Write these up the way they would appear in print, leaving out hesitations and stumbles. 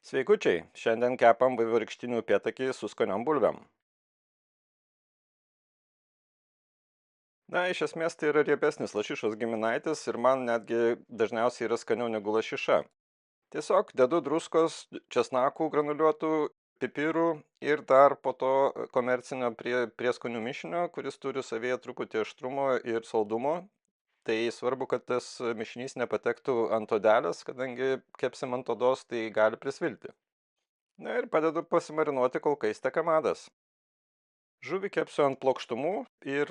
Sveikučiai, šiandien kepam vaivorykštinių upėtakį su skaniom bulvėm. Na, iš esmės tai yra riebesnis lašišos giminaitis ir man netgi dažniausiai yra skaniau negu lašiša. Tiesiog dedu druskos, česnakų granuliuotų, pipirų ir dar po to komercinio prieskonių mišinio, kuris turi savyje truputį aštrumo ir saldumo. Tai svarbu, kad tas mišinys nepatektų ant odelės, kadangi kepsim ant odos, tai gali prisvilti. Na ir padedu pasimarinuoti, kol kaista kamadas. Žuvį kepsiu ant plokštumų ir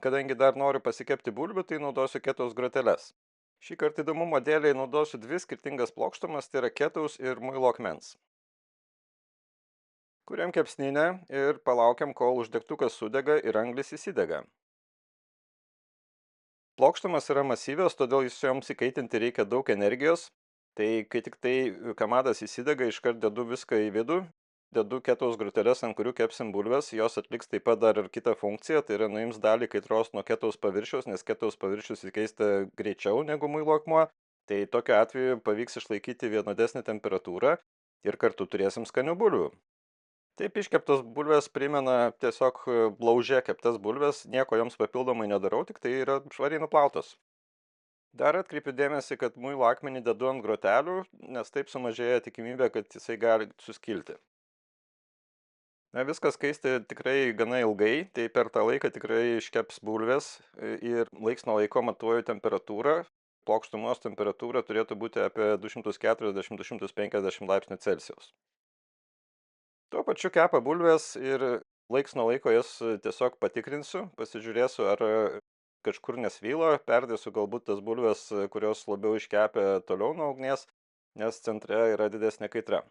kadangi dar noriu pasikepti bulvių, tai naudosiu ketaus groteles. Šį kartą įdomumo dėliai naudosiu dvi skirtingas plokštumas, tai yra ketaus ir muilo akmens. Kuriam kepsninę ir palaukiam, kol uždegtukas sudega ir anglis įsidega. Plokštumas yra masyvios, todėl joms įkaitinti reikia daug energijos. Tai kai tik tai kamadas įsidega, iškart dedu viską į vidų, dedu ketaus groteles, ant kurių kepsim bulves, jos atliks taip pat dar ir kitą funkciją, tai yra nuims dalį kaitros nuo ketaus paviršiaus, nes ketaus paviršius įkaista greičiau negu muilo akmuo. Tai tokiu atveju pavyks išlaikyti vienodesnę temperatūrą ir kartu turėsim skanių bulvių. Taip iškeptos bulvės primena tiesiog blauže keptas bulves, nieko joms papildomai nedarau, tik tai yra švariai nuplautos. Dar atkreipiu dėmesį, kad muilo akmenį dedu ant grotelių, nes taip sumažėja tikimybė, kad jisai gali suskilti. Na, viskas kaisti tikrai gana ilgai, tai per tą laiką tikrai iškeps bulvės ir laiks nuo laiko matuoju temperatūrą. Plokštumos temperatūra turėtų būti apie 240-250 laipsnių Celsijaus. Tuo pačiu kepa bulvės ir laiks nuo laiko jas tiesiog patikrinsiu, pasižiūrėsiu, ar kažkur nesvyla, perdėsiu galbūt tas bulves, kurios labiau iškepę toliau nuo ugnies, nes centre yra didesnė kaitra.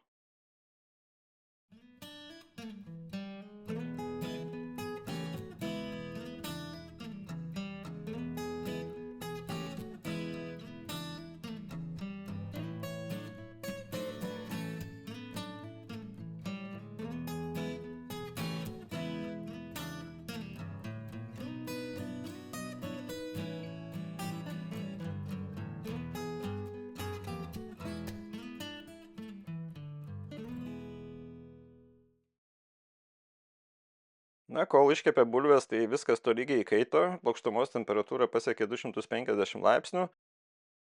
Na, kol iškepė bulvės, tai viskas tolygiai įkaito, plokštumos temperatūra pasiekė 250 laipsnių.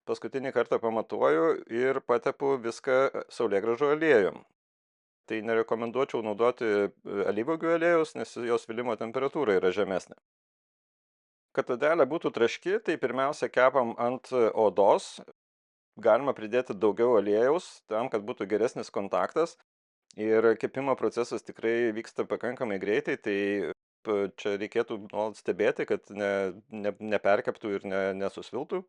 Paskutinį kartą pamatuoju ir patepu viską saulėgrąžų aliejum. Tai nerekomenduočiau naudoti alyvuogių aliejaus, nes jos vilimo temperatūra yra žemesnė. Kad odelė būtų traški, tai pirmiausia kepam ant odos. Galima pridėti daugiau aliejaus, tam, kad būtų geresnis kontaktas. Ir kepimo procesas tikrai vyksta pakankamai greitai, tai čia reikėtų nuolat stebėti, kad neperkeptų ir nesusviltų.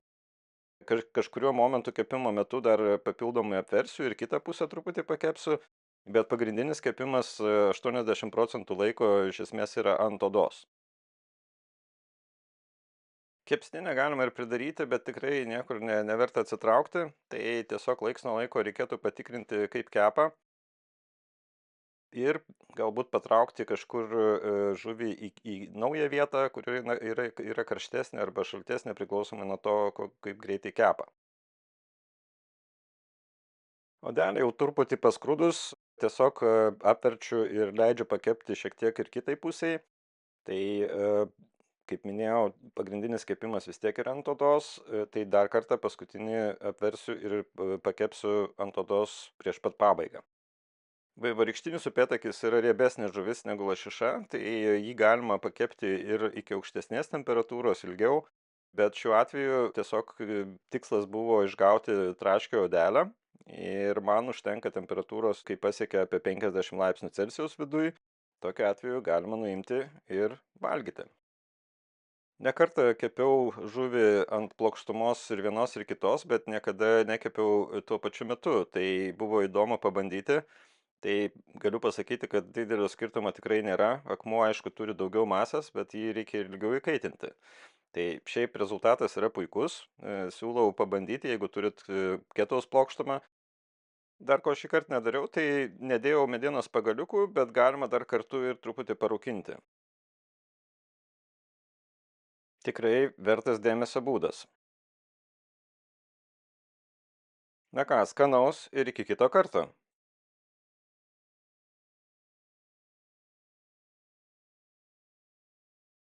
Kažkuriuo momentu kepimo metu dar papildomai apversiu ir kitą pusę truputį pakepsiu, bet pagrindinis kepimas 80% laiko iš esmės yra ant odos. Kepsninę galima ir pridaryti, bet tikrai niekur neverta atsitraukti, tai tiesiog laiks nuo laiko reikėtų patikrinti, kaip kepa. Ir galbūt patraukti kažkur žuvį į naują vietą, kurioje yra karštesnė arba šaltesnė, priklausomai nuo to, kaip greitai kepa. Odelę jau truputį paskrudus, tiesiog apverčiu ir leidžiu pakepti šiek tiek ir kitai pusiai. Tai, kaip minėjau, pagrindinis kepimas vis tiek yra ant odos, tai dar kartą paskutinį apversiu ir pakepsiu ant odos prieš pat pabaigą. Vaivorykštinis upėtakis yra riebesnė žuvis negu lašiša, tai jį galima pakepti ir iki aukštesnės temperatūros ilgiau, bet šiuo atveju tiesiog tikslas buvo išgauti traškią odelę ir man užtenka temperatūros, kai pasiekia apie 50 laipsnių Celsijaus viduj, tokiu atveju galima nuimti ir valgyti. Nekartą kepiau žuvį ant plokštumos ir vienos ir kitos, bet niekada nekepiau tuo pačiu metu, tai buvo įdomu pabandyti. Tai galiu pasakyti, kad didelio skirtumo tikrai nėra. Akmuo, aišku, turi daugiau masės, bet jį reikia ilgiau įkaitinti. Tai šiaip rezultatas yra puikus. Siūlau pabandyti, jeigu turit ketaus plokštumą. Dar ko šį kartą nedariau, tai nedėjau medienos pagaliukų, bet galima dar kartu ir truputį parūkinti. Tikrai vertas dėmesio būdas. Na ką, skanaus ir iki kito karto.